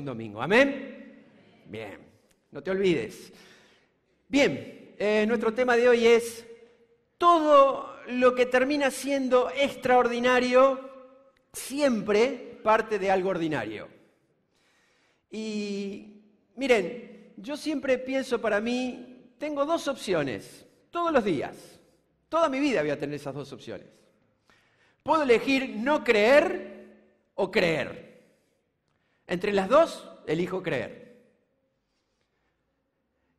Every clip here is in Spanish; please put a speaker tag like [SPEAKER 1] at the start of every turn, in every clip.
[SPEAKER 1] un domingo. ¿Amén? Bien, no te olvides. Bien, nuestro tema de hoy es todo lo que termina siendo extraordinario siempre parte de algo ordinario. Y miren, yo siempre pienso para mí, tengo dos opciones, todos los días. Toda mi vida voy a tener esas dos opciones. Puedo elegir no creer o creer. Entre las dos, elijo creer.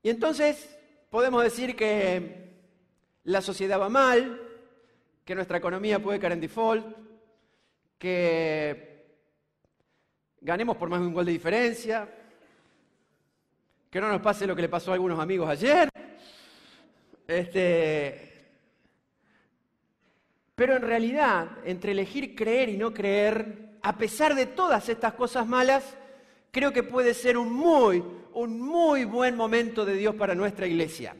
[SPEAKER 1] Y entonces podemos decir que la sociedad va mal, que nuestra economía puede caer en default, que ganemos por más de un gol de diferencia, que no nos pase lo que le pasó a algunos amigos ayer. Pero en realidad, entre elegir creer y no creer, a pesar de todas estas cosas malas, creo que puede ser un muy buen momento de Dios para nuestra iglesia.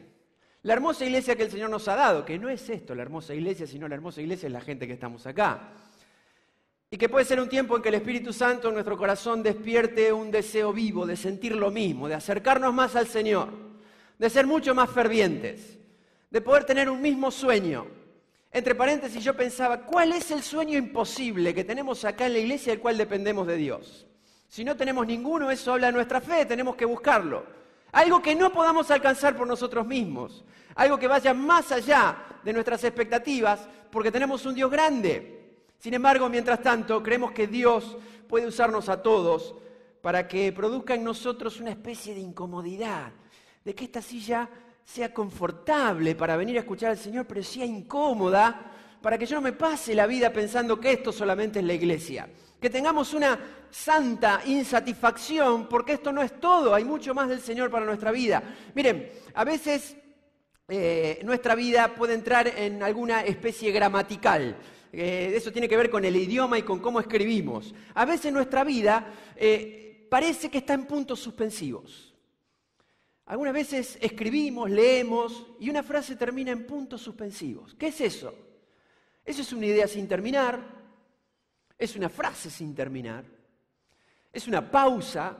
[SPEAKER 1] La hermosa iglesia que el Señor nos ha dado, que no es esto la hermosa iglesia, sino la hermosa iglesia es la gente que estamos acá. Y que puede ser un tiempo en que el Espíritu Santo en nuestro corazón despierte un deseo vivo de sentir lo mismo, de acercarnos más al Señor, de ser mucho más fervientes, de poder tener un mismo sueño. Entre paréntesis, yo pensaba, ¿cuál es el sueño imposible que tenemos acá en la iglesia del cual dependemos de Dios? Si no tenemos ninguno, eso habla de nuestra fe, tenemos que buscarlo. Algo que no podamos alcanzar por nosotros mismos, algo que vaya más allá de nuestras expectativas, porque tenemos un Dios grande. Sin embargo, mientras tanto, creemos que Dios puede usarnos a todos para que produzca en nosotros una especie de incomodidad, de que esta silla sea confortable para venir a escuchar al Señor, pero sea incómoda, para que yo no me pase la vida pensando que esto solamente es la iglesia. Que tengamos una santa insatisfacción, porque esto no es todo, hay mucho más del Señor para nuestra vida. Miren, a veces nuestra vida puede entrar en alguna especie gramatical. Eso tiene que ver con el idioma y con cómo escribimos. A veces nuestra vida parece que está en puntos suspensivos. Algunas veces escribimos, leemos y una frase termina en puntos suspensivos. ¿Qué es eso? Eso es una idea sin terminar, es una frase sin terminar, es una pausa,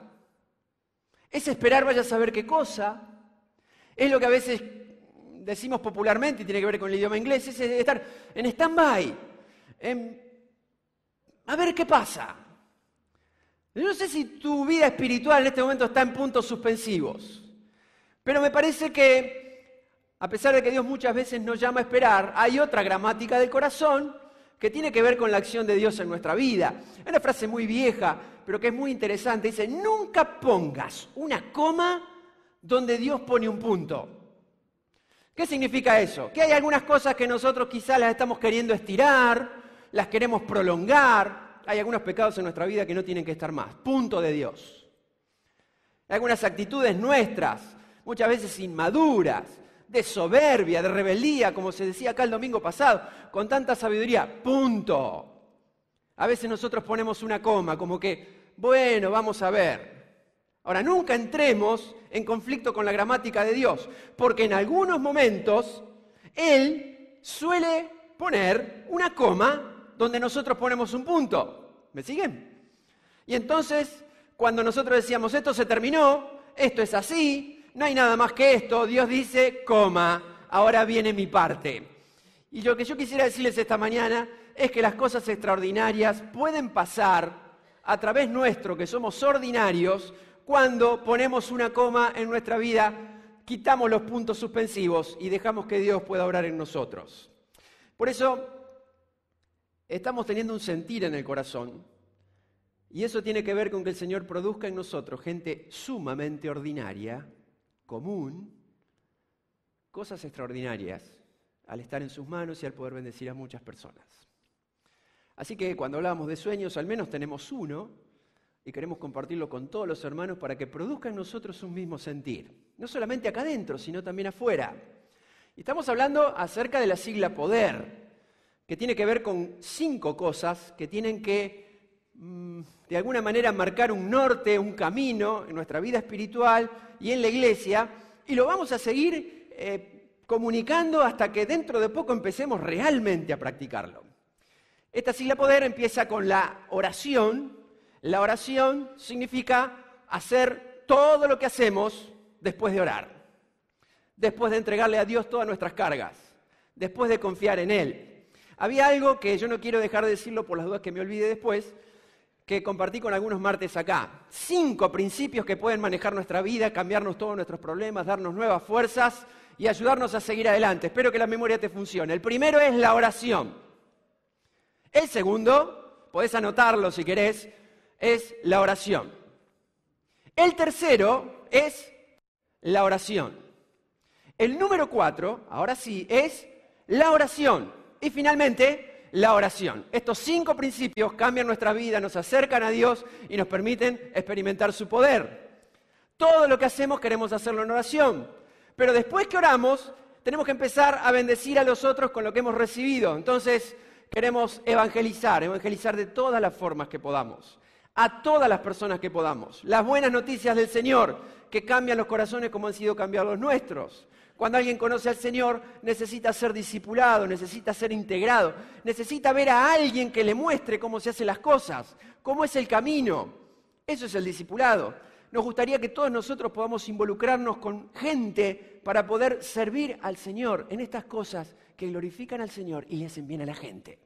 [SPEAKER 1] es esperar vaya a saber qué cosa, es lo que a veces decimos popularmente y tiene que ver con el idioma inglés, es estar en stand-by, a ver qué pasa. Yo no sé si tu vida espiritual en este momento está en puntos suspensivos. Pero me parece que, a pesar de que Dios muchas veces nos llama a esperar, hay otra gramática del corazón que tiene que ver con la acción de Dios en nuestra vida. Es una frase muy vieja, pero que es muy interesante. Dice, nunca pongas una coma donde Dios pone un punto. ¿Qué significa eso? Que hay algunas cosas que nosotros quizás las estamos queriendo estirar, las queremos prolongar. Hay algunos pecados en nuestra vida que no tienen que estar más. Punto de Dios. Hay algunas actitudes nuestras, muchas veces inmaduras, de soberbia, de rebeldía, como se decía acá el domingo pasado, con tanta sabiduría, punto. A veces nosotros ponemos una coma, como que, bueno, vamos a ver. Ahora, nunca entremos en conflicto con la gramática de Dios, porque en algunos momentos Él suele poner una coma donde nosotros ponemos un punto. ¿Me siguen? Y entonces, cuando nosotros decíamos, esto se terminó, esto es así, no hay nada más que esto, Dios dice, coma, ahora viene mi parte. Y lo que yo quisiera decirles esta mañana es que las cosas extraordinarias pueden pasar a través nuestro, que somos ordinarios, cuando ponemos una coma en nuestra vida, quitamos los puntos suspensivos y dejamos que Dios pueda obrar en nosotros. Por eso, estamos teniendo un sentir en el corazón, y eso tiene que ver con que el Señor produzca en nosotros gente sumamente ordinaria, común, cosas extraordinarias al estar en sus manos y al poder bendecir a muchas personas. Así que cuando hablamos de sueños, al menos tenemos uno y queremos compartirlo con todos los hermanos para que produzca en nosotros un mismo sentir. No solamente acá adentro, sino también afuera. Y estamos hablando acerca de la sigla poder, que tiene que ver con 5 cosas que tienen que de alguna manera marcar un norte, un camino en nuestra vida espiritual y en la iglesia, y lo vamos a seguir comunicando hasta que dentro de poco empecemos realmente a practicarlo. Esta sigla poder empieza con la oración. La oración significa hacer todo lo que hacemos después de orar, después de entregarle a Dios todas nuestras cargas, después de confiar en Él. Había algo que yo no quiero dejar de decirlo por las dudas que me olvide después, que compartí con algunos martes acá. 5 principios que pueden manejar nuestra vida, cambiarnos todos nuestros problemas, darnos nuevas fuerzas y ayudarnos a seguir adelante. Espero que la memoria te funcione. El primero es la oración. El segundo, podés anotarlo si querés, es la oración. El tercero es la oración. El número 4, ahora sí, es la oración. Y finalmente, la oración. Estos 5 principios cambian nuestra vida, nos acercan a Dios y nos permiten experimentar su poder. Todo lo que hacemos queremos hacerlo en oración, pero después que oramos tenemos que empezar a bendecir a los otros con lo que hemos recibido. Entonces queremos evangelizar de todas las formas que podamos, a todas las personas que podamos. Las buenas noticias del Señor que cambian los corazones como han sido cambiados los nuestros. Cuando alguien conoce al Señor, necesita ser discipulado, necesita ser integrado, necesita ver a alguien que le muestre cómo se hacen las cosas, cómo es el camino. Eso es el discipulado. Nos gustaría que todos nosotros podamos involucrarnos con gente para poder servir al Señor en estas cosas que glorifican al Señor y le hacen bien a la gente.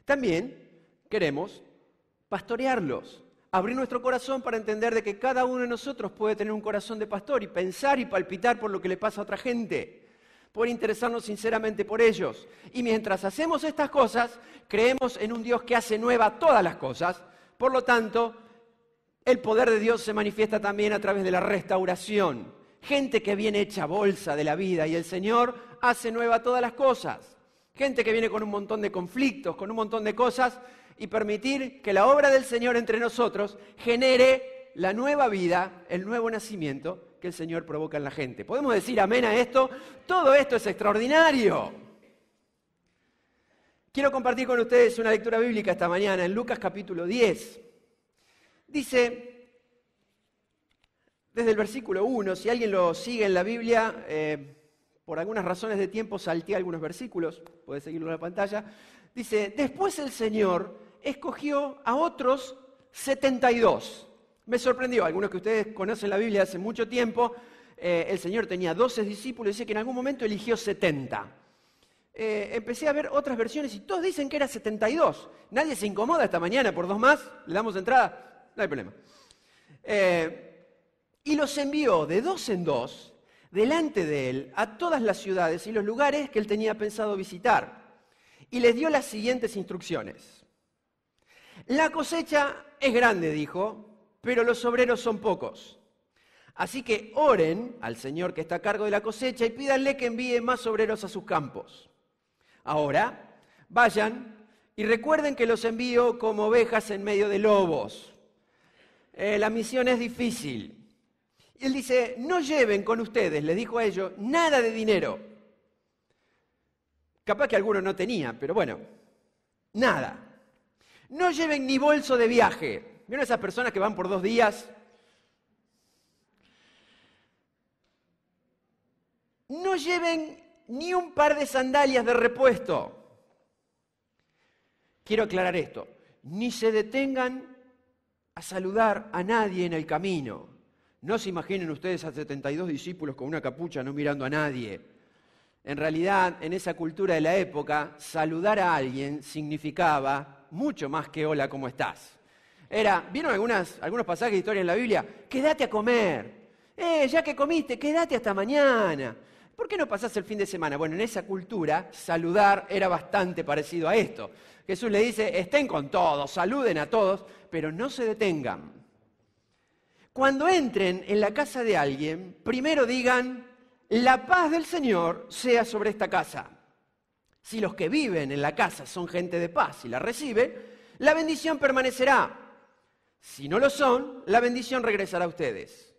[SPEAKER 1] También queremos pastorearlos. Abrir nuestro corazón para entender de que cada uno de nosotros puede tener un corazón de pastor y pensar y palpitar por lo que le pasa a otra gente, poder interesarnos sinceramente por ellos. Y mientras hacemos estas cosas, creemos en un Dios que hace nueva todas las cosas. Por lo tanto, el poder de Dios se manifiesta también a través de la restauración. Gente que viene hecha bolsa de la vida y el Señor hace nueva todas las cosas. Gente que viene con un montón de conflictos, con un montón de cosas, y permitir que la obra del Señor entre nosotros genere la nueva vida, el nuevo nacimiento que el Señor provoca en la gente. ¿Podemos decir amén a esto? Todo esto es extraordinario. Quiero compartir con ustedes una lectura bíblica esta mañana en Lucas capítulo 10. Dice, desde el versículo 1, si alguien lo sigue en la Biblia, por algunas razones de tiempo salté algunos versículos, puede seguirlo en la pantalla. Dice, después el Señor escogió a otros 72. Me sorprendió, algunos que ustedes conocen la Biblia hace mucho tiempo, el Señor tenía 12 discípulos y dice que en algún momento eligió 70. Empecé a ver otras versiones y todos dicen que era 72. Nadie se incomoda esta mañana por 2 más, le damos entrada, no hay problema. Y los envió de 2 en 2 delante de él a todas las ciudades y los lugares que él tenía pensado visitar. Y les dio las siguientes instrucciones. La cosecha es grande, dijo, pero los obreros son pocos. Así que oren al Señor que está a cargo de la cosecha y pídanle que envíe más obreros a sus campos. Ahora, vayan y recuerden que los envío como ovejas en medio de lobos. La misión es difícil. Y él dice, no lleven con ustedes, les dijo a ellos, nada de dinero. Capaz que alguno no tenía, pero bueno, nada. No lleven ni bolso de viaje. ¿Vieron esas personas que van por 2 días? No lleven ni un par de sandalias de repuesto. Quiero aclarar esto. Ni se detengan a saludar a nadie en el camino. No se imaginen ustedes a 72 discípulos con una capucha no mirando a nadie. En realidad, en esa cultura de la época, saludar a alguien significaba mucho más que hola, ¿cómo estás? ¿Vieron algunos pasajes de historia en la Biblia? Quédate a comer. Ya que comiste, quédate hasta mañana. ¿Por qué no pasás el fin de semana? Bueno, en esa cultura, saludar era bastante parecido a esto. Jesús le dice, estén con todos, saluden a todos, pero no se detengan. Cuando entren en la casa de alguien, primero digan, la paz del Señor sea sobre esta casa. Si los que viven en la casa son gente de paz y la reciben, la bendición permanecerá. Si no lo son, la bendición regresará a ustedes.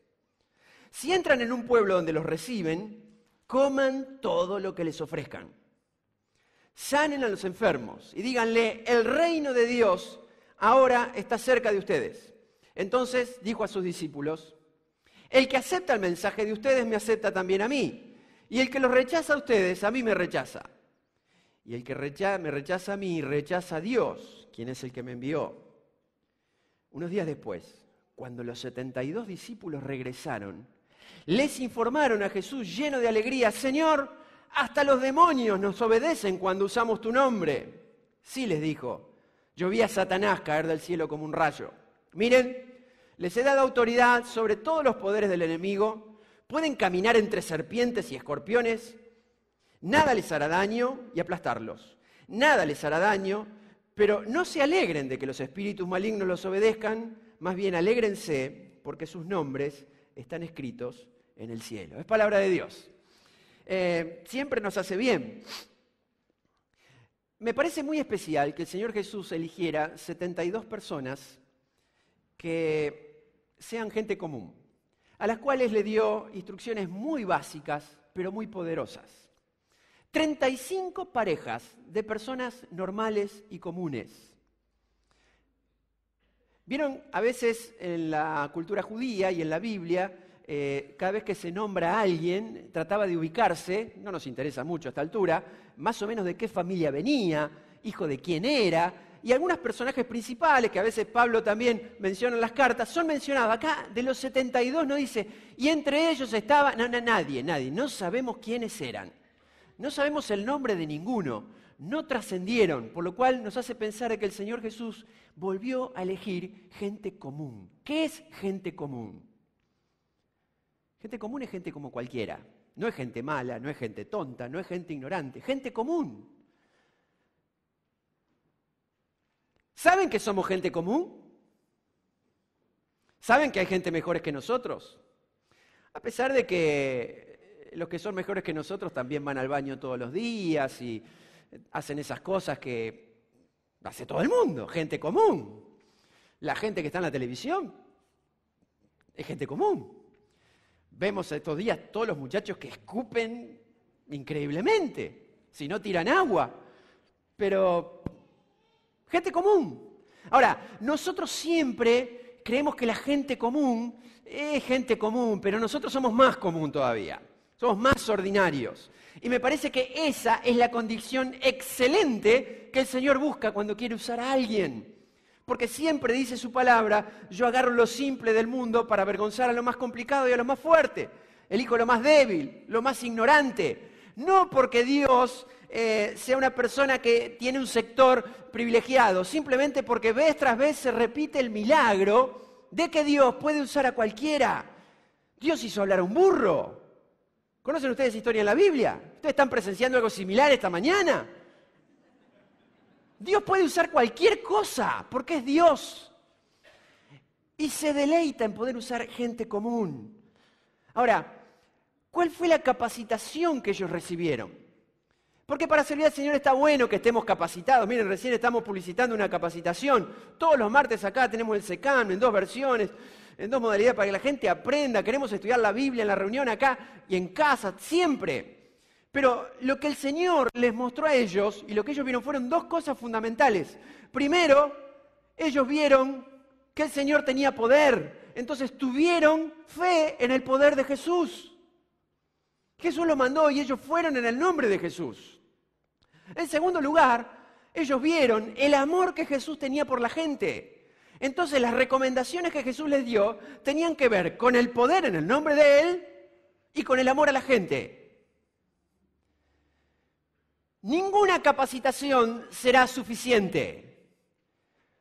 [SPEAKER 1] Si entran en un pueblo donde los reciben, coman todo lo que les ofrezcan. Sanen a los enfermos y díganle, el reino de Dios ahora está cerca de ustedes. Entonces dijo a sus discípulos, el que acepta el mensaje de ustedes me acepta también a mí, y el que los rechaza a ustedes, a mí me rechaza. Y el que me rechaza a mí, rechaza a Dios, quien es el que me envió. Unos días después, Cuando los 72 discípulos regresaron, les informaron a Jesús lleno de alegría: Señor, hasta los demonios nos obedecen cuando usamos tu nombre. Sí, les dijo, yo vi a Satanás caer del cielo como un rayo. Miren, les he dado autoridad sobre todos los poderes del enemigo, pueden caminar entre serpientes y escorpiones, nada les hará daño, y aplastarlos. Nada les hará daño, pero no se alegren de que los espíritus malignos los obedezcan, más bien alégrense porque sus nombres están escritos en el cielo. Es palabra de Dios. Siempre nos hace bien. Me parece muy especial que el Señor Jesús eligiera 72 personas que sean gente común, a las cuales le dio instrucciones muy básicas, pero muy poderosas. 35 parejas de personas normales y comunes. Vieron, a veces en la cultura judía y en la Biblia, cada vez que se nombra a alguien, trataba de ubicarse, no nos interesa mucho a esta altura, más o menos de qué familia venía, hijo de quién era, y algunos personajes principales, que a veces Pablo también menciona en las cartas, son mencionados. Acá de los 72 no dice, y entre ellos estaba, nadie, no sabemos quiénes eran, no sabemos el nombre de ninguno, no trascendieron, por lo cual nos hace pensar que el Señor Jesús volvió a elegir gente común. ¿Qué es gente común? Gente común es gente como cualquiera. No es gente mala, no es gente tonta, no es gente ignorante. Gente común. ¿Saben que somos gente común? ¿Saben que hay gente mejores que nosotros? A pesar de que los que son mejores que nosotros también van al baño todos los días y hacen esas cosas que hace todo el mundo, gente común. La gente que está en la televisión es gente común. Vemos estos días todos los muchachos que escupen increíblemente, si no tiran agua, pero gente común. Ahora, nosotros siempre creemos que la gente común es gente común, pero nosotros somos más común todavía, somos más ordinarios. Y me parece que esa es la condición excelente que el Señor busca cuando quiere usar a alguien. Porque siempre dice su palabra, yo agarro lo simple del mundo para avergonzar a lo más complicado y a lo más fuerte. Elijo lo más débil, lo más ignorante. No porque Dios sea una persona que tiene un sector privilegiado, simplemente porque vez tras vez se repite el milagro de que Dios puede usar a cualquiera. Dios hizo hablar a un burro. ¿Conocen ustedes historia en la Biblia? ¿Ustedes están presenciando algo similar esta mañana? Dios puede usar cualquier cosa, porque es Dios. Y se deleita en poder usar gente común. Ahora, ¿cuál fue la capacitación que ellos recibieron? Porque para servir al Señor está bueno que estemos capacitados. Miren, recién estamos publicitando una capacitación. Todos los martes acá tenemos el SECAM en 2 versiones, en 2 modalidades para que la gente aprenda. Queremos estudiar la Biblia en la reunión acá y en casa, siempre. Pero lo que el Señor les mostró a ellos y lo que ellos vieron fueron 2 cosas fundamentales. Primero, ellos vieron que el Señor tenía poder. Entonces tuvieron fe en el poder de Jesús. Jesús los mandó y ellos fueron en el nombre de Jesús. En segundo lugar, ellos vieron el amor que Jesús tenía por la gente. Entonces las recomendaciones que Jesús les dio tenían que ver con el poder en el nombre de Él y con el amor a la gente. Ninguna capacitación será suficiente.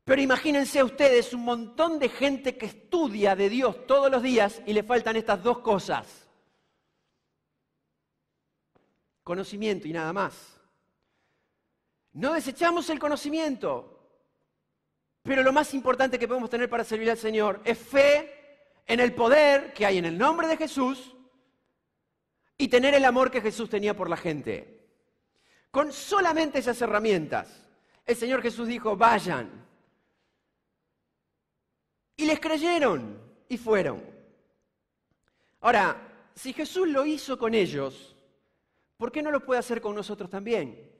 [SPEAKER 1] Pero imagínense ustedes un montón de gente que estudia de Dios todos los días y le faltan estas 2 cosas. Conocimiento y nada más. No desechamos el conocimiento, pero lo más importante que podemos tener para servir al Señor es fe en el poder que hay en el nombre de Jesús y tener el amor que Jesús tenía por la gente. Con solamente esas herramientas, el Señor Jesús dijo, vayan. Y les creyeron y fueron. Ahora, si Jesús lo hizo con ellos, ¿por qué no lo puede hacer con nosotros también?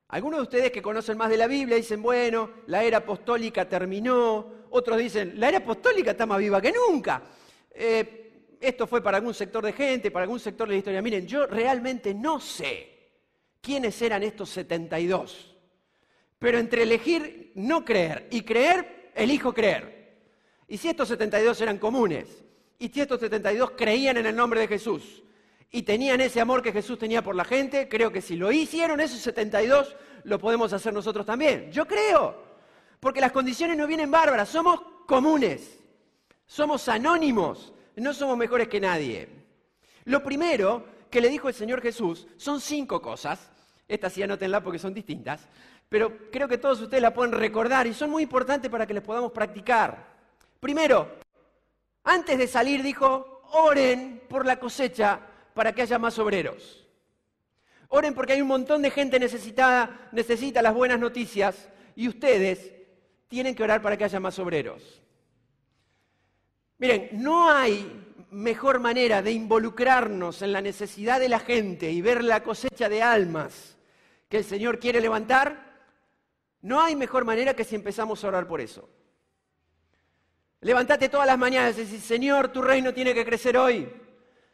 [SPEAKER 1] Algunos de ustedes que conocen más de la Biblia dicen, bueno, la era apostólica terminó. Otros dicen, la era apostólica está más viva que nunca. Esto fue para algún sector de gente, para algún sector de la historia. Miren, yo realmente no sé quiénes eran estos 72. Pero entre elegir no creer y creer, elijo creer. Y si estos 72 eran comunes, y si estos 72 creían en el nombre de Jesús, y tenían ese amor que Jesús tenía por la gente, creo que si lo hicieron esos 72, lo podemos hacer nosotros también. Yo creo, porque las condiciones no vienen bárbaras, somos comunes, somos anónimos, no somos mejores que nadie. Lo primero que le dijo el Señor Jesús son 5 cosas, estas sí anótenlas porque son distintas, pero creo que todos ustedes la pueden recordar y son muy importantes para que les podamos practicar. Primero, antes de salir dijo, oren por la cosecha para que haya más obreros. Oren porque hay un montón de gente necesitada, necesita las buenas noticias y ustedes tienen que orar para que haya más obreros. Miren, no hay mejor manera de involucrarnos en la necesidad de la gente y ver la cosecha de almas que el Señor quiere levantar. No hay mejor manera que si empezamos a orar por eso. Levantate todas las mañanas y decís, Señor, tu reino tiene que crecer hoy.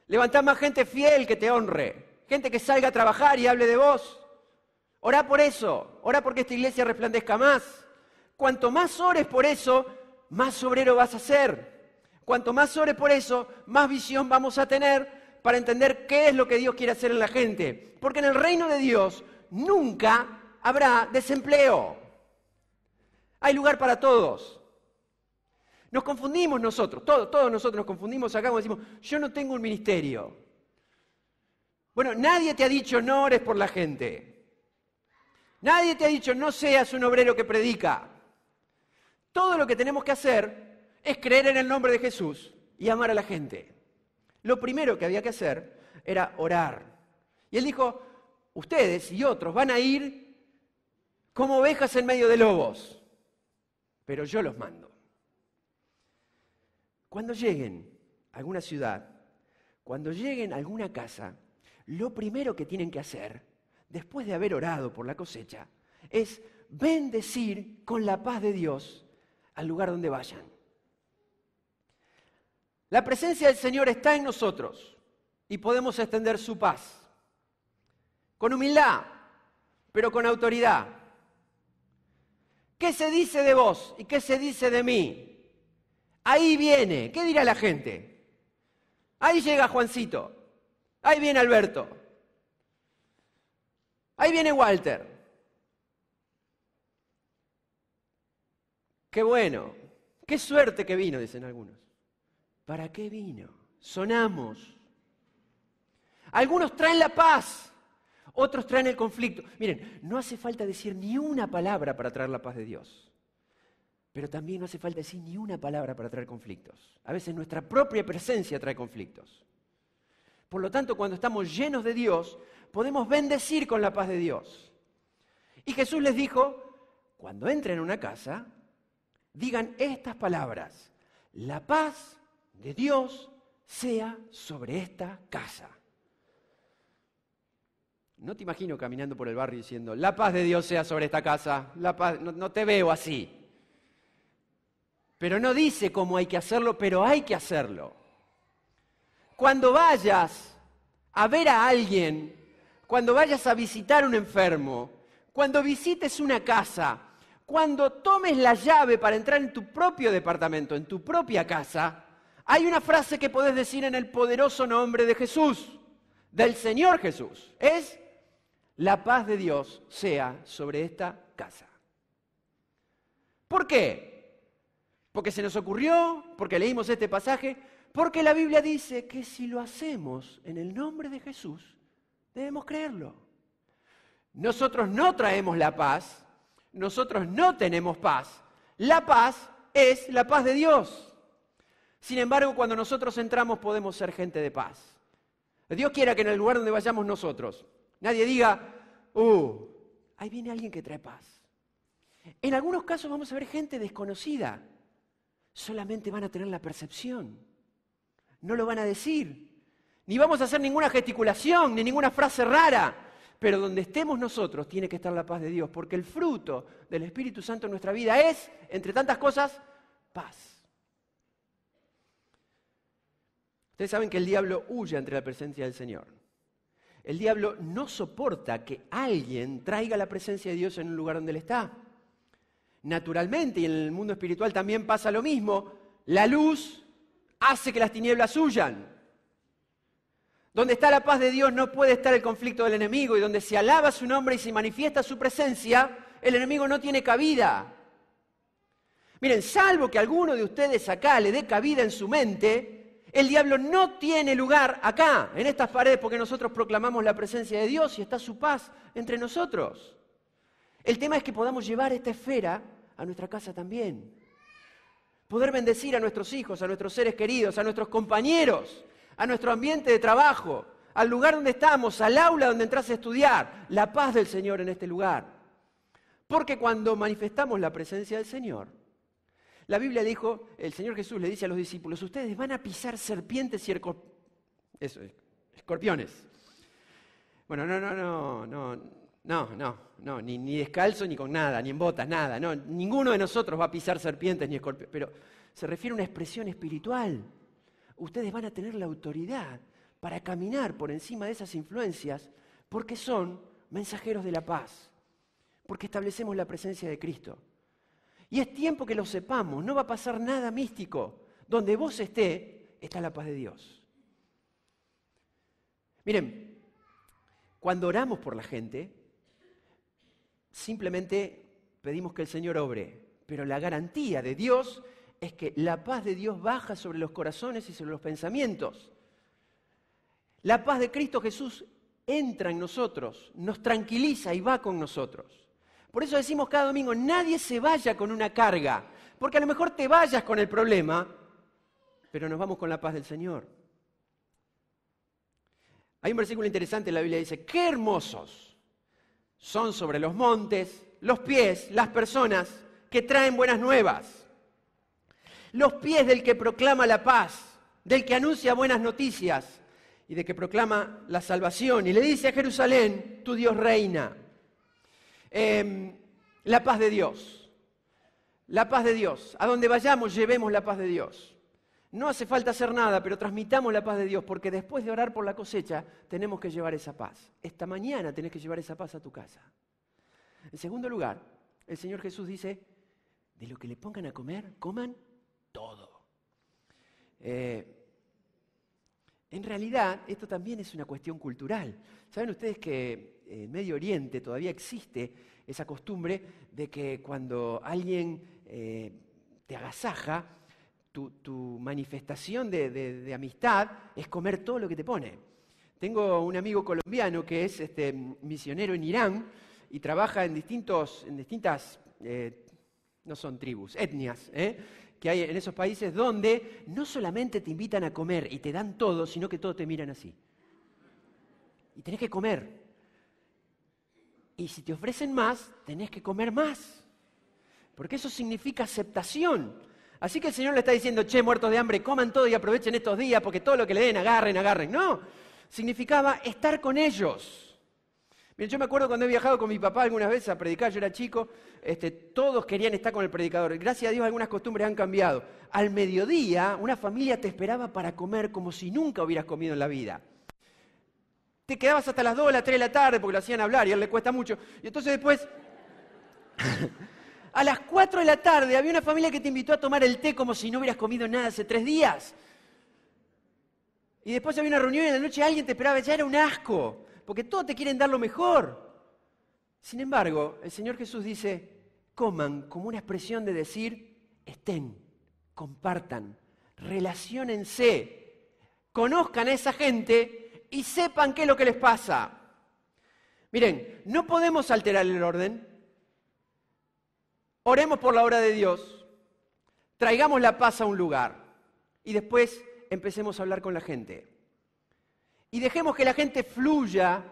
[SPEAKER 1] Levantá más gente fiel que te honre, gente que salga a trabajar y hable de vos. Orá por eso, orá porque esta iglesia resplandezca más. Cuanto más ores por eso, más obrero vas a ser. Cuanto más ores por eso, más visión vamos a tener para entender qué es lo que Dios quiere hacer en la gente. Porque en el reino de Dios nunca habrá desempleo. Hay lugar para todos. Nos confundimos nosotros, todos nosotros nos confundimos acá cuando decimos, yo no tengo un ministerio. Bueno, nadie te ha dicho no ores por la gente. Nadie te ha dicho no seas un obrero que predica. Todo lo que tenemos que hacer es creer en el nombre de Jesús y amar a la gente. Lo primero que había que hacer era orar. Y él dijo, ustedes y otros van a ir como ovejas en medio de lobos, pero yo los mando. Cuando lleguen a alguna ciudad, cuando lleguen a alguna casa, lo primero que tienen que hacer, después de haber orado por la cosecha, es bendecir con la paz de Dios al lugar donde vayan. La presencia del Señor está en nosotros y podemos extender su paz. Con humildad, pero con autoridad. ¿Qué se dice de vos y qué se dice de mí? Ahí viene, ¿qué dirá la gente? Ahí llega Juancito, ahí viene Alberto, ahí viene Walter. Qué bueno, qué suerte que vino, dicen algunos. ¿Para qué vino? Sonamos. Algunos traen la paz, otros traen el conflicto. Miren, no hace falta decir ni una palabra para traer la paz de Dios. Pero también no hace falta decir ni una palabra para traer conflictos. A veces nuestra propia presencia trae conflictos. Por lo tanto, cuando estamos llenos de Dios, podemos bendecir con la paz de Dios. Y Jesús les dijo, cuando entren a una casa, digan estas palabras, la paz de Dios sea sobre esta casa. No te imagino caminando por el barrio diciendo, la paz de Dios sea sobre esta casa, la paz, no te veo así. Pero no dice cómo hay que hacerlo, pero hay que hacerlo. Cuando vayas a ver a alguien, cuando vayas a visitar a un enfermo, cuando visites una casa, cuando tomes la llave para entrar en tu propio departamento, en tu propia casa, hay una frase que podés decir en el poderoso nombre de Jesús, del Señor Jesús. Es, la paz de Dios sea sobre esta casa. ¿Por qué? Porque se nos ocurrió, porque leímos este pasaje, porque la Biblia dice que si lo hacemos en el nombre de Jesús, debemos creerlo. Nosotros no traemos la paz, nosotros no tenemos paz. La paz es la paz de Dios. Sin embargo, cuando nosotros entramos podemos ser gente de paz. Dios quiera que en el lugar donde vayamos nosotros, nadie diga, ahí viene alguien que trae paz. En algunos casos vamos a ver gente desconocida. Solamente van a tener la percepción, no lo van a decir, ni vamos a hacer ninguna gesticulación, ni ninguna frase rara, pero donde estemos nosotros tiene que estar la paz de Dios, porque el fruto del Espíritu Santo en nuestra vida es, entre tantas cosas, paz. Ustedes saben que el diablo huye ante la presencia del Señor. El diablo no soporta que alguien traiga la presencia de Dios en un lugar donde Él está. Naturalmente, y en el mundo espiritual también pasa lo mismo, la luz hace que las tinieblas huyan. Donde está la paz de Dios no puede estar el conflicto del enemigo, y donde se alaba su nombre y se manifiesta su presencia, el enemigo no tiene cabida. Miren, salvo que alguno de ustedes acá le dé cabida en su mente, el diablo no tiene lugar acá, en estas paredes, porque nosotros proclamamos la presencia de Dios y está su paz entre nosotros. El tema es que podamos llevar esta esfera a nuestra casa también. Poder bendecir a nuestros hijos, a nuestros seres queridos, a nuestros compañeros, a nuestro ambiente de trabajo, al lugar donde estamos, al aula donde entras a estudiar, la paz del Señor en este lugar. Porque cuando manifestamos la presencia del Señor, la Biblia dijo, el Señor Jesús le dice a los discípulos, ustedes van a pisar serpientes y escorpiones. Bueno, no, ni descalzo, ni con nada, ni en botas, nada. No, ninguno de nosotros va a pisar serpientes ni escorpiones, pero se refiere a una expresión espiritual. Ustedes van a tener la autoridad para caminar por encima de esas influencias porque son mensajeros de la paz, porque establecemos la presencia de Cristo. Y es tiempo que lo sepamos, no va a pasar nada místico. Donde vos estés, está la paz de Dios. Miren, cuando oramos por la gente, simplemente pedimos que el Señor obre, pero la garantía de Dios es que la paz de Dios baja sobre los corazones y sobre los pensamientos. La paz de Cristo Jesús entra en nosotros, nos tranquiliza y va con nosotros. Por eso decimos cada domingo, nadie se vaya con una carga, porque a lo mejor te vayas con el problema, pero nos vamos con la paz del Señor. Hay un versículo interesante en la Biblia que dice, qué hermosos son sobre los montes, los pies, las personas que traen buenas nuevas. Los pies del que proclama la paz, del que anuncia buenas noticias y del que proclama la salvación. Y le dice a Jerusalén, tu Dios reina. La paz de Dios. La paz de Dios. A donde vayamos, llevemos la paz de Dios. No hace falta hacer nada, pero transmitamos la paz de Dios, porque después de orar por la cosecha, tenemos que llevar esa paz. Esta mañana tenés que llevar esa paz a tu casa. En segundo lugar, el Señor Jesús dice, de lo que le pongan a comer, coman todo. En realidad, esto también es una cuestión cultural. ¿Saben ustedes que en Medio Oriente todavía existe esa costumbre de que cuando alguien te agasaja, tu manifestación de amistad es comer todo lo que te pone? Tengo un amigo colombiano que es misionero en Irán y trabaja en distintas, no son tribus, etnias, que hay en esos países donde no solamente te invitan a comer y te dan todo, sino que todos te miran así. Y tenés que comer. Y si te ofrecen más, tenés que comer más. Porque eso significa aceptación. Así que el Señor le está diciendo, che, muertos de hambre, coman todo y aprovechen estos días, porque todo lo que le den, agarren. No, significaba estar con ellos. Miren, yo me acuerdo cuando he viajado con mi papá algunas veces a predicar, yo era chico, todos querían estar con el predicador. Gracias a Dios algunas costumbres han cambiado. Al mediodía, una familia te esperaba para comer como si nunca hubieras comido en la vida. Te quedabas hasta las 2 o las 3 de la tarde porque lo hacían hablar y a él le cuesta mucho. Y entonces después, a las 4 de la tarde, había una familia que te invitó a tomar el té como si no hubieras comido nada hace 3 días. Y después había una reunión y en la noche alguien te esperaba, ya era un asco. Porque todos te quieren dar lo mejor. Sin embargo, el Señor Jesús dice, coman como una expresión de decir, estén, compartan, relaciónense, conozcan a esa gente y sepan qué es lo que les pasa. Miren, no podemos alterar el orden. Oremos por la obra de Dios, traigamos la paz a un lugar y después empecemos a hablar con la gente. Y dejemos que la gente fluya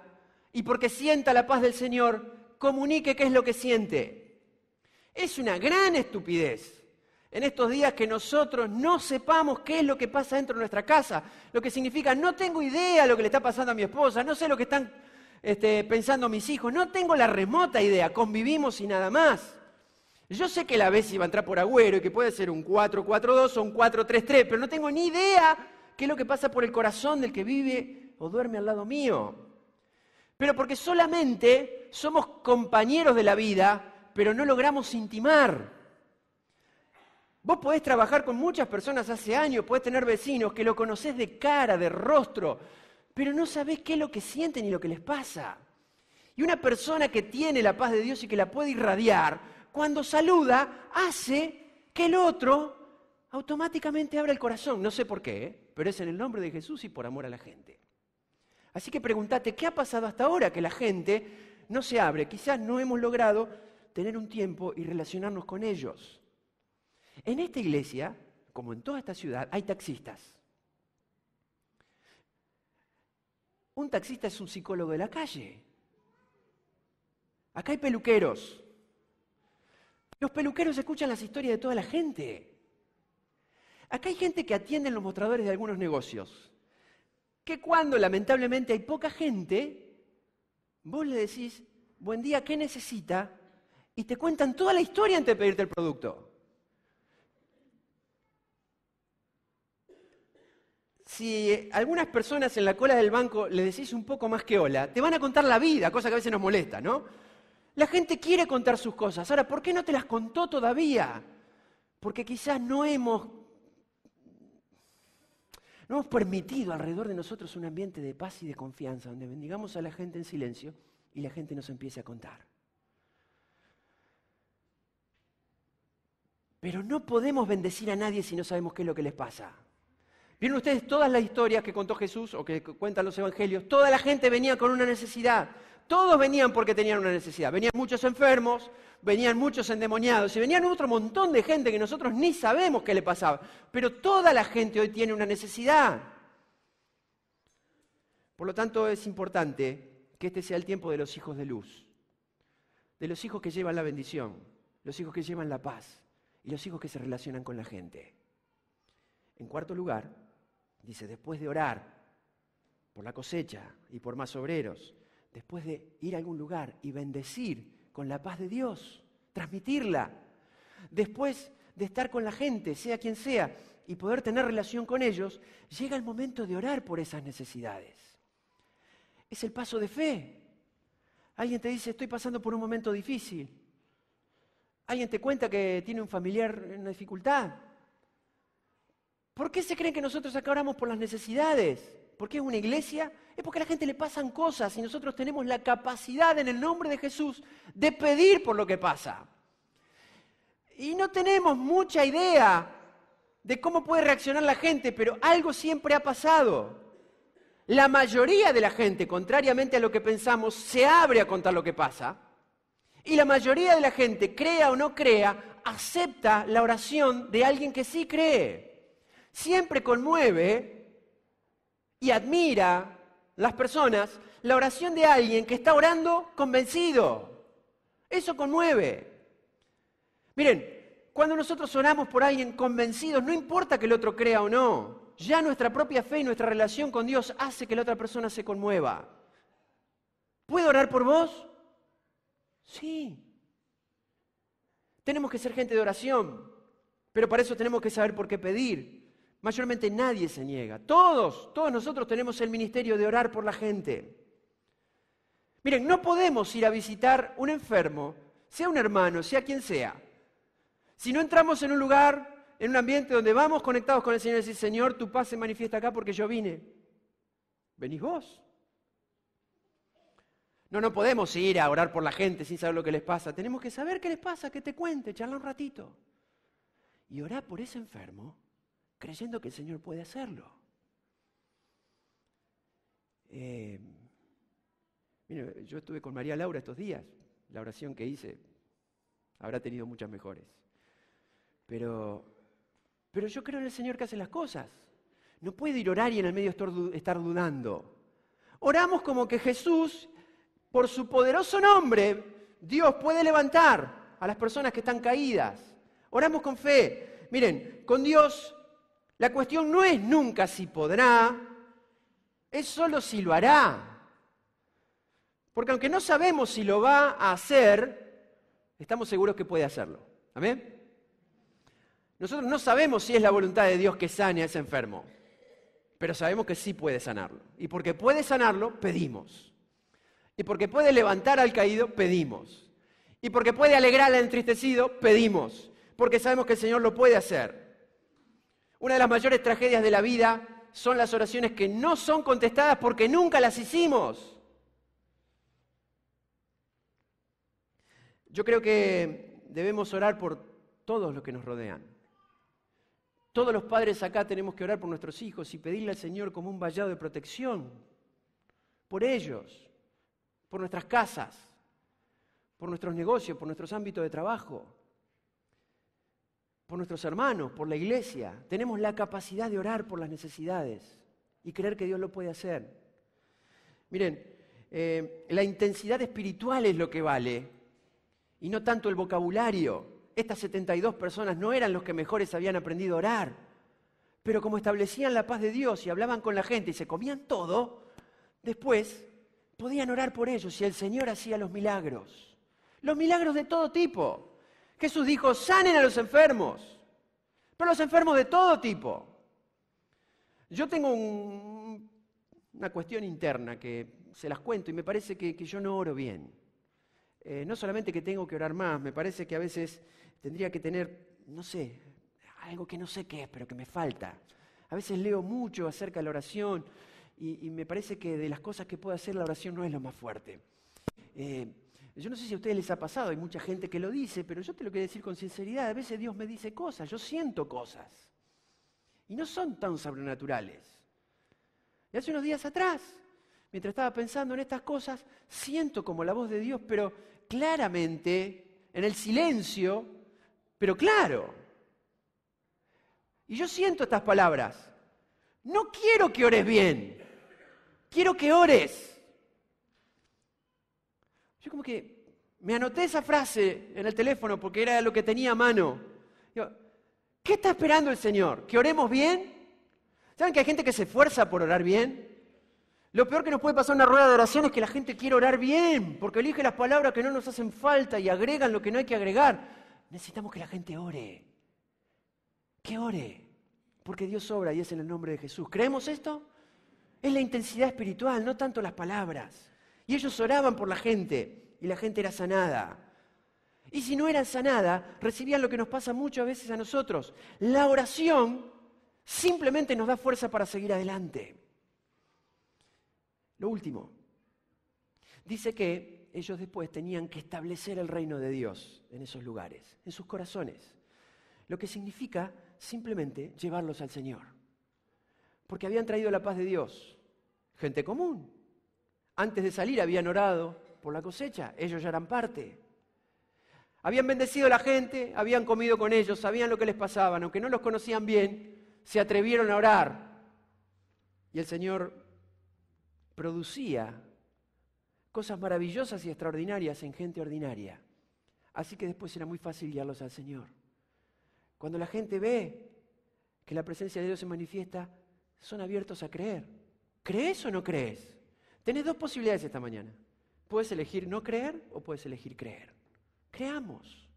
[SPEAKER 1] y porque sienta la paz del Señor, comunique qué es lo que siente. Es una gran estupidez en estos días que nosotros no sepamos qué es lo que pasa dentro de nuestra casa. Lo que significa, no tengo idea de lo que le está pasando a mi esposa, no sé lo que están pensando mis hijos, no tengo la remota idea, convivimos y nada más. Yo sé que la Bessie va a entrar por Agüero y que puede ser un 4-4-2 o un 4-3-3, pero no tengo ni idea qué es lo que pasa por el corazón del que vive o duerme al lado mío. Pero porque solamente somos compañeros de la vida, pero no logramos intimar. Vos podés trabajar con muchas personas hace años, podés tener vecinos que lo conocés de cara, de rostro, pero no sabés qué es lo que sienten y lo que les pasa. Y una persona que tiene la paz de Dios y que la puede irradiar, cuando saluda, hace que el otro automáticamente abra el corazón. No sé por qué, pero es en el nombre de Jesús y por amor a la gente. Así que pregúntate, ¿qué ha pasado hasta ahora que la gente no se abre? Quizás no hemos logrado tener un tiempo y relacionarnos con ellos. En esta iglesia, como en toda esta ciudad, hay taxistas. Un taxista es un psicólogo de la calle. Acá hay peluqueros. Los peluqueros escuchan las historias de toda la gente. Acá hay gente que atiende en los mostradores de algunos negocios. Que cuando lamentablemente hay poca gente, vos le decís, buen día, ¿qué necesita? Y te cuentan toda la historia antes de pedirte el producto. Si algunas personas en la cola del banco le decís un poco más que hola, te van a contar la vida, cosa que a veces nos molesta, ¿no? La gente quiere contar sus cosas. Ahora, ¿por qué no te las contó todavía? Porque quizás no hemos permitido alrededor de nosotros un ambiente de paz y de confianza, donde bendigamos a la gente en silencio y la gente nos empiece a contar. Pero no podemos bendecir a nadie si no sabemos qué es lo que les pasa. ¿Vieron ustedes todas las historias que contó Jesús o que cuentan los evangelios? Toda la gente venía con una necesidad. Todos venían porque tenían una necesidad. Venían muchos enfermos, venían muchos endemoniados y venían otro montón de gente que nosotros ni sabemos qué le pasaba. Pero toda la gente hoy tiene una necesidad. Por lo tanto, es importante que este sea el tiempo de los hijos de luz, de los hijos que llevan la bendición, los hijos que llevan la paz y los hijos que se relacionan con la gente. En cuarto lugar, dice, después de orar por la cosecha y por más obreros, después de ir a algún lugar y bendecir con la paz de Dios, transmitirla, después de estar con la gente, sea quien sea, y poder tener relación con ellos, llega el momento de orar por esas necesidades. Es el paso de fe. Alguien te dice, estoy pasando por un momento difícil. Alguien te cuenta que tiene un familiar en una dificultad. ¿Por qué se creen que nosotros acá oramos por las necesidades? ¿Por qué es una iglesia? Es porque a la gente le pasan cosas y nosotros tenemos la capacidad en el nombre de Jesús de pedir por lo que pasa. Y no tenemos mucha idea de cómo puede reaccionar la gente, pero algo siempre ha pasado. La mayoría de la gente, contrariamente a lo que pensamos, se abre a contar lo que pasa. Y la mayoría de la gente, crea o no crea, acepta la oración de alguien que sí cree. Siempre conmueve y admira las personas la oración de alguien que está orando convencido. Eso conmueve. Miren, cuando nosotros oramos por alguien convencidos, no importa que el otro crea o no, ya nuestra propia fe y nuestra relación con Dios hace que la otra persona se conmueva. ¿Puedo orar por vos? Sí. Tenemos que ser gente de oración, pero para eso tenemos que saber por qué pedir. Mayormente nadie se niega. Todos nosotros tenemos el ministerio de orar por la gente. Miren, no podemos ir a visitar un enfermo, sea un hermano, sea quien sea, si no entramos en un lugar, en un ambiente donde vamos conectados con el Señor y decir, Señor, tu paz se manifiesta acá porque yo vine. ¿Venís vos? No podemos ir a orar por la gente sin saber lo que les pasa. Tenemos que saber qué les pasa, que te cuente, charla un ratito. Y orar por ese enfermo, creyendo que el Señor puede hacerlo. Mire, yo estuve con María Laura estos días. La oración que hice habrá tenido muchas mejores. Pero yo creo en el Señor que hace las cosas. No puede ir a orar y en el medio estar dudando. Oramos como que Jesús, por su poderoso nombre, Dios puede levantar a las personas que están caídas. Oramos con fe. Miren, con Dios la cuestión no es nunca si podrá, es solo si lo hará. Porque aunque no sabemos si lo va a hacer, estamos seguros que puede hacerlo. ¿Amén? Nosotros no sabemos si es la voluntad de Dios que sane a ese enfermo, pero sabemos que sí puede sanarlo. Y porque puede sanarlo, pedimos. Y porque puede levantar al caído, pedimos. Y porque puede alegrar al entristecido, pedimos. porque sabemos que el Señor lo puede hacer. Una de las mayores tragedias de la vida son las oraciones que no son contestadas porque nunca las hicimos. Yo creo que debemos orar por todos los que nos rodean. Todos los padres acá tenemos que orar por nuestros hijos y pedirle al Señor como un vallado de protección por ellos, por nuestras casas, por nuestros negocios, por nuestros ámbitos de trabajo, por nuestros hermanos, por la iglesia. Tenemos la capacidad de orar por las necesidades y creer que Dios lo puede hacer. Miren, la intensidad espiritual es lo que vale y no tanto el vocabulario. Estas 72 personas no eran los que mejores habían aprendido a orar, pero como establecían la paz de Dios y hablaban con la gente y se comían todo, después podían orar por ellos y el Señor hacía los milagros de todo tipo. Jesús dijo, sanen a los enfermos, pero los enfermos de todo tipo. Yo tengo una cuestión interna que se las cuento y me parece que yo no oro bien. No solamente que tengo que orar más, me parece que a veces tendría que tener, no sé, algo que no sé qué es, pero que me falta. A veces leo mucho acerca de la oración y me parece que de las cosas que puedo hacer la oración no es lo más fuerte. Yo no sé si a ustedes les ha pasado, hay mucha gente que lo dice, pero yo te lo quiero decir con sinceridad. A veces Dios me dice cosas, yo siento cosas y no son tan sobrenaturales. Y hace unos días atrás, mientras estaba pensando en estas cosas, siento como la voz de Dios, pero claramente, en el silencio, pero claro. Y yo siento estas palabras. No quiero que ores bien, quiero que ores. Yo como que me anoté esa frase en el teléfono porque era lo que tenía a mano. Digo, ¿qué está esperando el Señor? ¿Que oremos bien? ¿Saben que hay gente que se esfuerza por orar bien? Lo peor que nos puede pasar en una rueda de oración es que la gente quiere orar bien, porque elige las palabras que no nos hacen falta y agregan lo que no hay que agregar. Necesitamos que la gente ore. Que ore, porque Dios obra y es en el nombre de Jesús. ¿Creemos esto? Es la intensidad espiritual, no tanto las palabras. Y ellos oraban por la gente y la gente era sanada. Y si no eran sanada, recibían lo que nos pasa muchas veces a nosotros. La oración simplemente nos da fuerza para seguir adelante. Lo último, dice que ellos después tenían que establecer el reino de Dios en esos lugares, en sus corazones. Lo que significa simplemente llevarlos al Señor. Porque habían traído la paz de Dios. Gente común. Antes de salir habían orado por la cosecha, ellos ya eran parte. Habían bendecido a la gente, habían comido con ellos, sabían lo que les pasaba, aunque no los conocían bien, se atrevieron a orar. Y el Señor producía cosas maravillosas y extraordinarias en gente ordinaria. Así que después era muy fácil guiarlos al Señor. Cuando la gente ve que la presencia de Dios se manifiesta, son abiertos a creer. ¿Crees o no crees? Tenés dos posibilidades esta mañana. Puedes elegir no creer o puedes elegir creer. Creamos.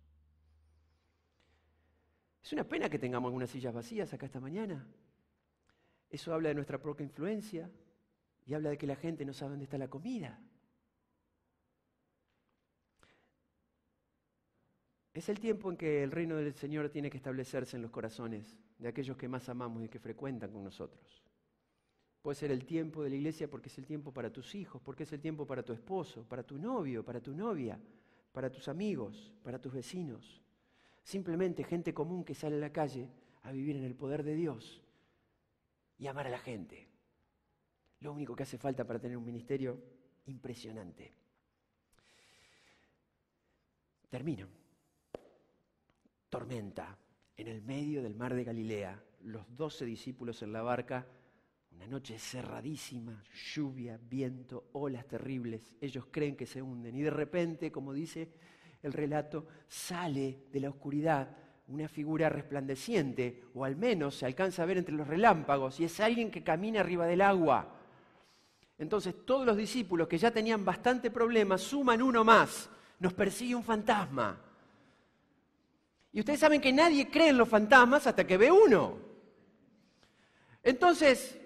[SPEAKER 1] Es una pena que tengamos algunas sillas vacías acá esta mañana. Eso habla de nuestra poca influencia y habla de que la gente no sabe dónde está la comida. Es el tiempo en que el reino del Señor tiene que establecerse en los corazones de aquellos que más amamos y que frecuentan con nosotros. Puede ser el tiempo de la iglesia porque es el tiempo para tus hijos, porque es el tiempo para tu esposo, para tu novio, para tu novia, para tus amigos, para tus vecinos. Simplemente gente común que sale a la calle a vivir en el poder de Dios y amar a la gente. Lo único que hace falta para tener un ministerio impresionante. Termino. Tormenta en el medio del mar de Galilea, los 12 discípulos en la barca, una noche cerradísima, lluvia, viento, olas terribles, ellos creen que se hunden y de repente, como dice el relato, sale de la oscuridad una figura resplandeciente, o al menos se alcanza a ver entre los relámpagos, y es alguien que camina arriba del agua. Entonces todos los discípulos que ya tenían bastante problemas suman uno más, nos persigue un fantasma. Y ustedes saben que nadie cree en los fantasmas hasta que ve uno. Entonces,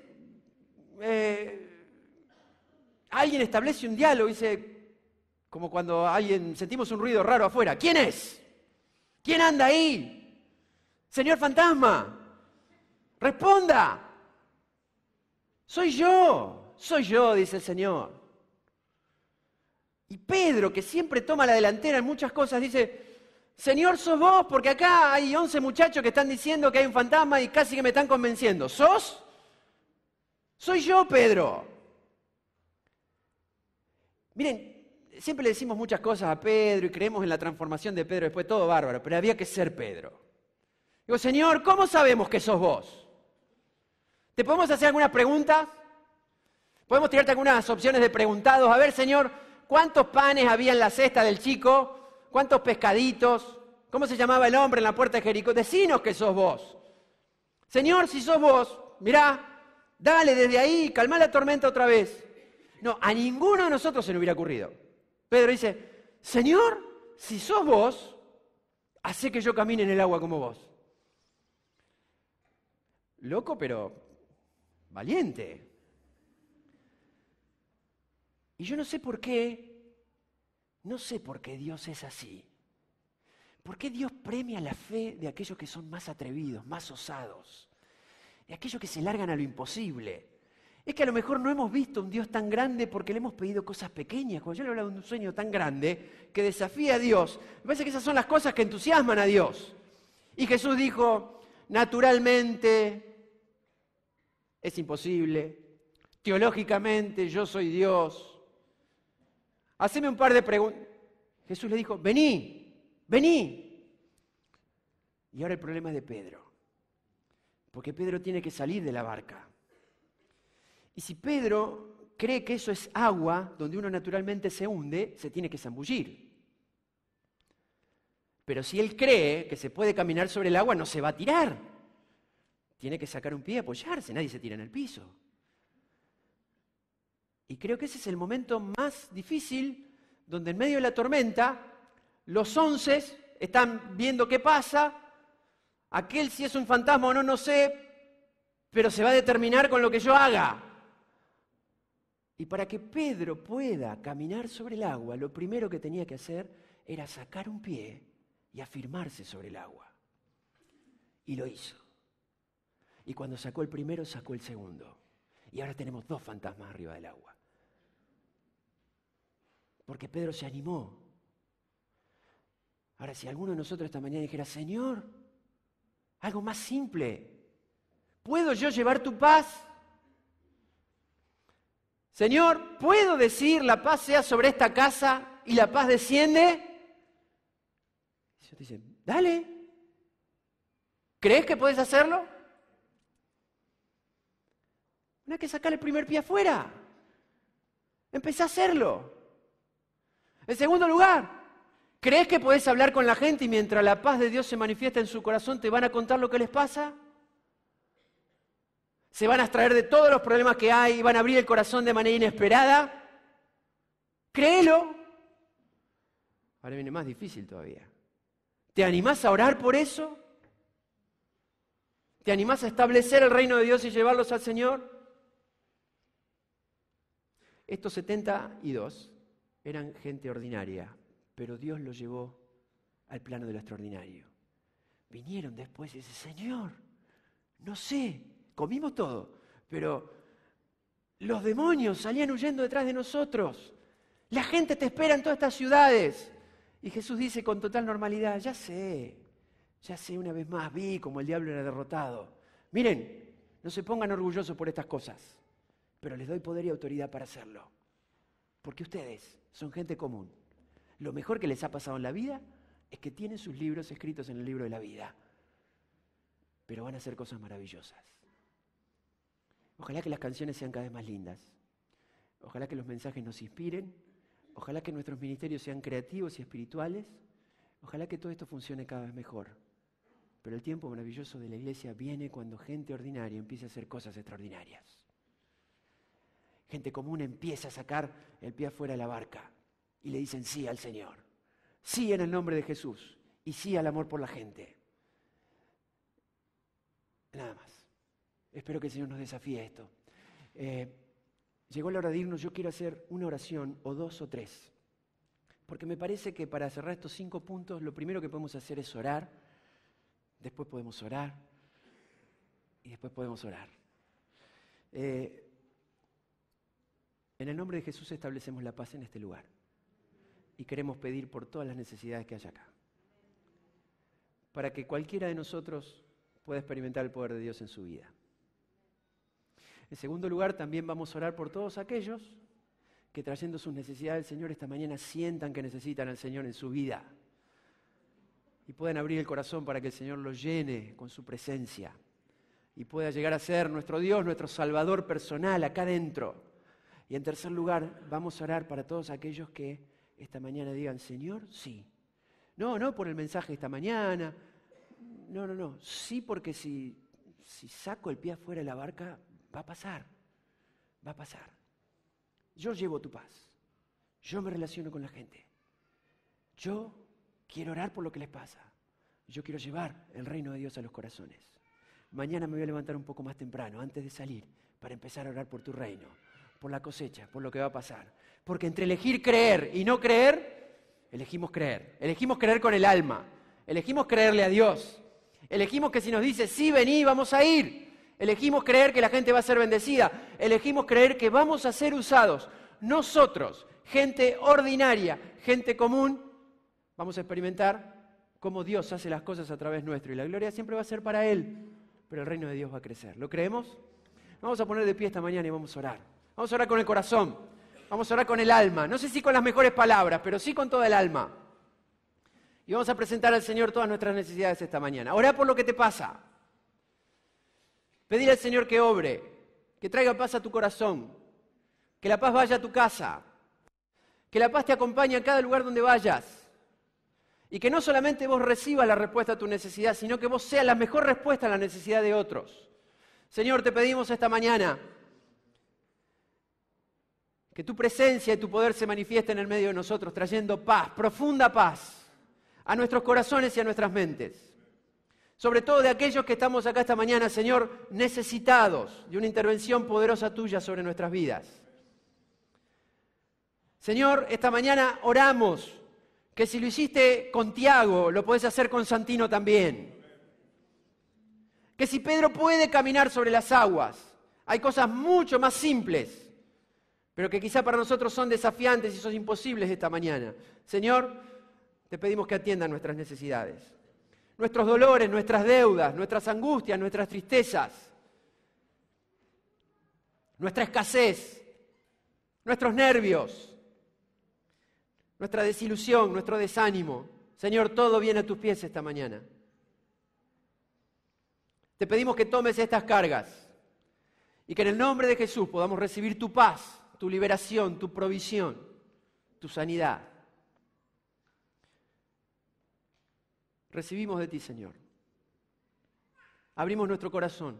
[SPEAKER 1] alguien establece un diálogo y dice, como cuando sentimos un ruido raro afuera, ¿quién es? ¿Quién anda ahí? Señor fantasma, responda. Soy yo, dice el Señor. Y Pedro, que siempre toma la delantera en muchas cosas, dice, Señor, sos vos, porque acá hay 11 muchachos que están diciendo que hay un fantasma y casi que me están convenciendo. ¿Sos? Soy yo, Pedro. Miren, siempre le decimos muchas cosas a Pedro y creemos en la transformación de Pedro, después todo bárbaro, pero había que ser Pedro. Digo, Señor, ¿cómo sabemos que sos vos? ¿Te podemos hacer algunas preguntas? ¿Podemos tirarte algunas opciones de preguntados? A ver, Señor, ¿cuántos panes había en la cesta del chico? ¿Cuántos pescaditos? ¿Cómo se llamaba el hombre en la puerta de Jericó? Decinos que sos vos. Señor, si sos vos, mirá, dale desde ahí, calmá la tormenta otra vez. No, a ninguno de nosotros se le hubiera ocurrido. Pedro dice, Señor, si sos vos, hacé que yo camine en el agua como vos. Loco, pero valiente. Y yo no sé por qué Dios es así. ¿Por qué Dios premia la fe de aquellos que son más atrevidos, más osados? De aquellos que se largan a lo imposible. Es que a lo mejor no hemos visto un Dios tan grande porque le hemos pedido cosas pequeñas. Cuando yo le hablo de un sueño tan grande que desafía a Dios, me parece que esas son las cosas que entusiasman a Dios. Y Jesús dijo, naturalmente es imposible, teológicamente yo soy Dios. Haceme un par de preguntas. Jesús le dijo, vení. Y ahora el problema es de Pedro. Porque Pedro tiene que salir de la barca. Y si Pedro cree que eso es agua, donde uno naturalmente se hunde, se tiene que zambullir. Pero si él cree que se puede caminar sobre el agua, no se va a tirar. Tiene que sacar un pie y apoyarse, nadie se tira en el piso. Y creo que ese es el momento más difícil, donde en medio de la tormenta, los 11 están viendo qué pasa, aquel si es un fantasma o no, no sé, pero se va a determinar con lo que yo haga. Y para que Pedro pueda caminar sobre el agua, lo primero que tenía que hacer era sacar un pie y afirmarse sobre el agua. Y lo hizo. Y cuando sacó el primero, sacó el segundo. Y ahora tenemos 2 fantasmas arriba del agua. Porque Pedro se animó. Ahora, si alguno de nosotros esta mañana dijera, Señor, algo más simple, ¿puedo yo llevar tu paz? Señor, ¿puedo decir la paz sea sobre esta casa y la paz desciende? Y Dios dice, dale. ¿Crees que puedes hacerlo? No hay que sacar el primer pie afuera. Empecé a hacerlo. En segundo lugar, ¿crees que podés hablar con la gente y mientras la paz de Dios se manifiesta en su corazón te van a contar lo que les pasa? ¿Se van a abstraer de todos los problemas que hay y van a abrir el corazón de manera inesperada? Créelo. Ahora viene más difícil todavía. ¿Te animás a orar por eso? ¿Te animás a establecer el reino de Dios y llevarlos al Señor? Estos 72 eran gente ordinaria, pero Dios los llevó al plano de lo extraordinario. Vinieron después y dicen, Señor, no sé, comimos todo, pero los demonios salían huyendo detrás de nosotros. La gente te espera en todas estas ciudades. Y Jesús dice con total normalidad, ya sé, una vez más vi como el diablo era derrotado. Miren, no se pongan orgullosos por estas cosas, pero les doy poder y autoridad para hacerlo. Porque ustedes son gente común. Lo mejor que les ha pasado en la vida es que tienen sus libros escritos en el libro de la vida. Pero van a hacer cosas maravillosas. Ojalá que las canciones sean cada vez más lindas. Ojalá que los mensajes nos inspiren. Ojalá que nuestros ministerios sean creativos y espirituales. Ojalá que todo esto funcione cada vez mejor. Pero el tiempo maravilloso de la iglesia viene cuando gente ordinaria empieza a hacer cosas extraordinarias. Gente común empieza a sacar el pie afuera de la barca y le dicen sí al Señor. Sí en el nombre de Jesús y sí al amor por la gente. Nada más. Espero que el Señor nos desafíe a esto. Llegó la hora de irnos. Yo quiero hacer una oración o 2 o 3. Porque me parece que para cerrar estos 5 puntos, lo primero que podemos hacer es orar después podemos orar y después podemos orar. En el nombre de Jesús establecemos la paz en este lugar y queremos pedir por todas las necesidades que hay acá, para que cualquiera de nosotros pueda experimentar el poder de Dios en su vida. En segundo lugar, también vamos a orar por todos aquellos que trayendo sus necesidades al Señor esta mañana sientan que necesitan al Señor en su vida y puedan abrir el corazón para que el Señor los llene con su presencia y pueda llegar a ser nuestro Dios, nuestro Salvador personal acá adentro. Y en tercer lugar, vamos a orar para todos aquellos que esta mañana digan, Señor, sí. No por el mensaje de esta mañana. No. Sí, porque si saco el pie afuera de la barca, va a pasar. Yo llevo tu paz. Yo me relaciono con la gente. Yo quiero orar por lo que les pasa. Yo quiero llevar el reino de Dios a los corazones. Mañana me voy a levantar un poco más temprano, antes de salir, para empezar a orar por tu reino, por la cosecha, por lo que va a pasar. Porque entre elegir creer y no creer, elegimos creer. Elegimos creer con el alma. Elegimos creerle a Dios. Elegimos que si nos dice, sí, vení, vamos a ir. Elegimos creer que la gente va a ser bendecida. Elegimos creer que vamos a ser usados. Nosotros, gente ordinaria, gente común, vamos a experimentar cómo Dios hace las cosas a través nuestro. Y la gloria siempre va a ser para Él. Pero el reino de Dios va a crecer. ¿Lo creemos? Vamos a poner de pie esta mañana y vamos a orar. Vamos a orar con el corazón. Vamos a orar con el alma. No sé si con las mejores palabras, pero sí con toda el alma. Y vamos a presentar al Señor todas nuestras necesidades esta mañana. Orá por lo que te pasa. Pedir al Señor que obre, que traiga paz a tu corazón, que la paz vaya a tu casa, que la paz te acompañe a cada lugar donde vayas. Y que no solamente vos recibas la respuesta a tu necesidad, sino que vos seas la mejor respuesta a la necesidad de otros. Señor, te pedimos esta mañana que tu presencia y tu poder se manifiesten en el medio de nosotros, trayendo paz, profunda paz, a nuestros corazones y a nuestras mentes. Sobre todo de aquellos que estamos acá esta mañana, Señor, necesitados de una intervención poderosa tuya sobre nuestras vidas. Señor, esta mañana oramos que si lo hiciste con Tiago, lo podés hacer con Santino también. Que si Pedro puede caminar sobre las aguas, hay cosas mucho más simples, pero que quizá para nosotros son desafiantes y son imposibles esta mañana. Señor, te pedimos que atiendan nuestras necesidades, nuestros dolores, nuestras deudas, nuestras angustias, nuestras tristezas, nuestra escasez, nuestros nervios, nuestra desilusión, nuestro desánimo. Señor, todo viene a tus pies esta mañana. Te pedimos que tomes estas cargas y que en el nombre de Jesús podamos recibir tu paz, tu liberación, tu provisión, tu sanidad. Recibimos de ti, Señor. Abrimos nuestro corazón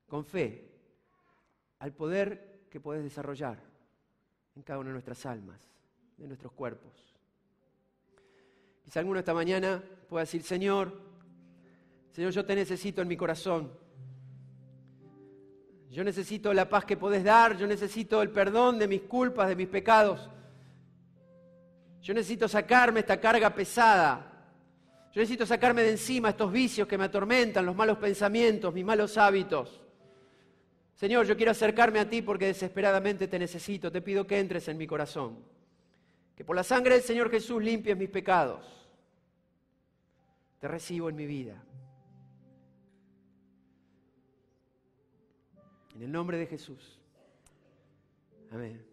[SPEAKER 1] con fe al poder que podés desarrollar en cada una de nuestras almas, de nuestros cuerpos. Quizá alguno esta mañana pueda decir, Señor, yo te necesito en mi corazón. Yo necesito la paz que podés dar, yo necesito el perdón de mis culpas, de mis pecados. Yo necesito sacarme esta carga pesada. Yo necesito sacarme de encima estos vicios que me atormentan, los malos pensamientos, mis malos hábitos. Señor, yo quiero acercarme a ti porque desesperadamente te necesito. Te pido que entres en mi corazón. Que por la sangre del Señor Jesús limpies mis pecados. Te recibo en mi vida. En el nombre de Jesús. Amén.